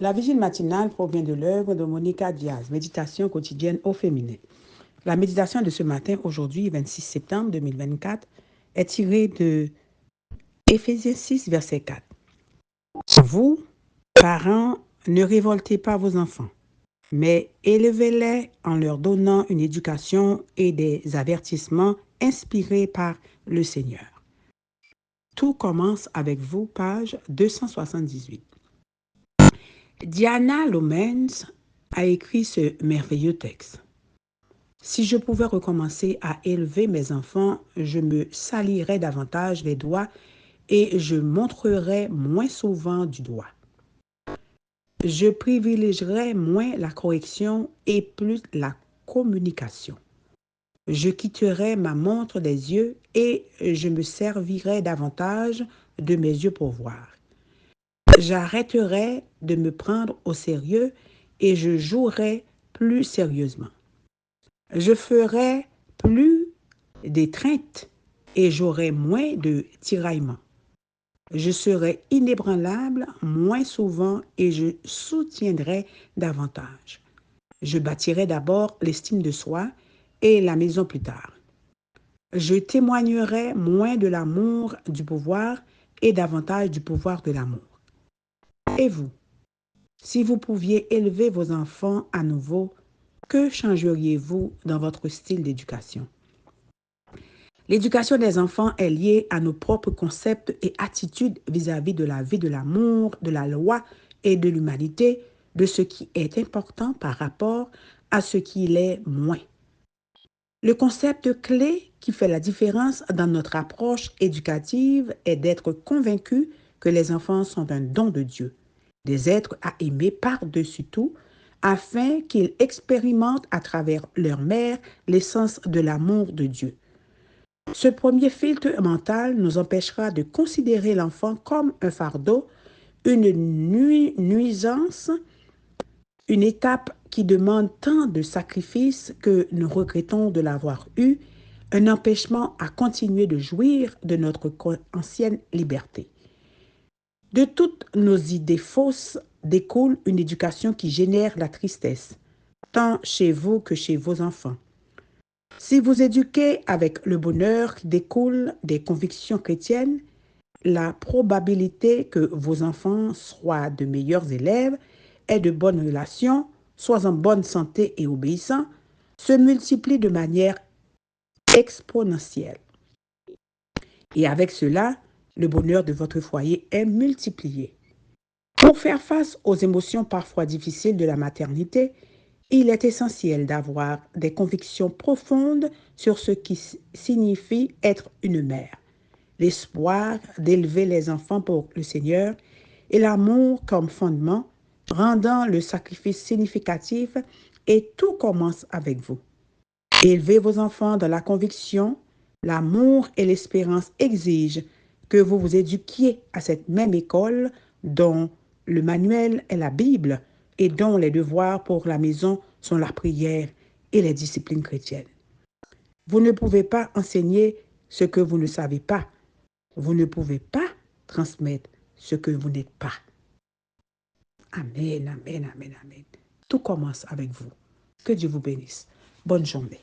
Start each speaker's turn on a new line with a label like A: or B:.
A: La vigile matinale provient de l'œuvre de Monica Diaz, Méditation quotidienne au féminin. La méditation de ce matin, aujourd'hui, 26 septembre 2024, est tirée de Éphésiens 6, verset 4. Vous, parents, ne révoltez pas vos enfants, mais élevez-les en leur donnant une éducation et des avertissements inspirés par le Seigneur. Tout commence avec vous, page 278. Diana Lomens a écrit ce merveilleux texte. Si je pouvais recommencer à élever mes enfants, je me salirais davantage les doigts et je montrerais moins souvent du doigt. Je privilégierais moins la correction et plus la communication. Je quitterais ma montre des yeux et je me servirais davantage de mes yeux pour voir. J'arrêterais de me prendre au sérieux et je jouerais plus sérieusement. Je ferais plus d'étreintes et j'aurais moins de tiraillements. Je serais inébranlable moins souvent et je soutiendrais davantage. Je bâtirais d'abord l'estime de soi et la maison plus tard. Je témoignerais moins de l'amour du pouvoir et davantage du pouvoir de l'amour. Et vous, si vous pouviez élever vos enfants à nouveau, que changeriez-vous dans votre style d'éducation? L'éducation des enfants est liée à nos propres concepts et attitudes vis-à-vis de la vie de l'amour, de la loi et de l'humanité, de ce qui est important par rapport à ce qui l'est moins. Le concept clé qui fait la différence dans notre approche éducative est d'être convaincu que les enfants sont un don de Dieu, des êtres à aimer par-dessus tout, afin qu'ils expérimentent à travers leur mère l'essence de l'amour de Dieu. Ce premier filtre mental nous empêchera de considérer l'enfant comme un fardeau, une nuisance, une étape qui demande tant de sacrifices que nous regrettons de l'avoir eu, un empêchement à continuer de jouir de notre ancienne liberté. De toutes nos idées fausses découle une éducation qui génère la tristesse, tant chez vous que chez vos enfants. Si vous éduquez avec le bonheur qui découle des convictions chrétiennes, la probabilité que vos enfants soient de meilleurs élèves et de bonnes relations, soient en bonne santé et obéissants, se multiplie de manière exponentielle. Et avec cela, le bonheur de votre foyer est multiplié. Pour faire face aux émotions parfois difficiles de la maternité, il est essentiel d'avoir des convictions profondes sur ce qui signifie être une mère, l'espoir d'élever les enfants pour le Seigneur et l'amour comme fondement, rendant le sacrifice significatif, et tout commence avec vous. Élevez vos enfants dans la conviction, l'amour et l'espérance exigent que vous vous éduquiez à cette même école dont le manuel est la Bible et dont les devoirs pour la maison sont la prière et les disciplines chrétiennes. Vous ne pouvez pas enseigner ce que vous ne savez pas. Vous ne pouvez pas transmettre ce que vous n'êtes pas. Amen, amen, amen, amen. Tout commence avec vous. Que Dieu vous bénisse. Bonne journée.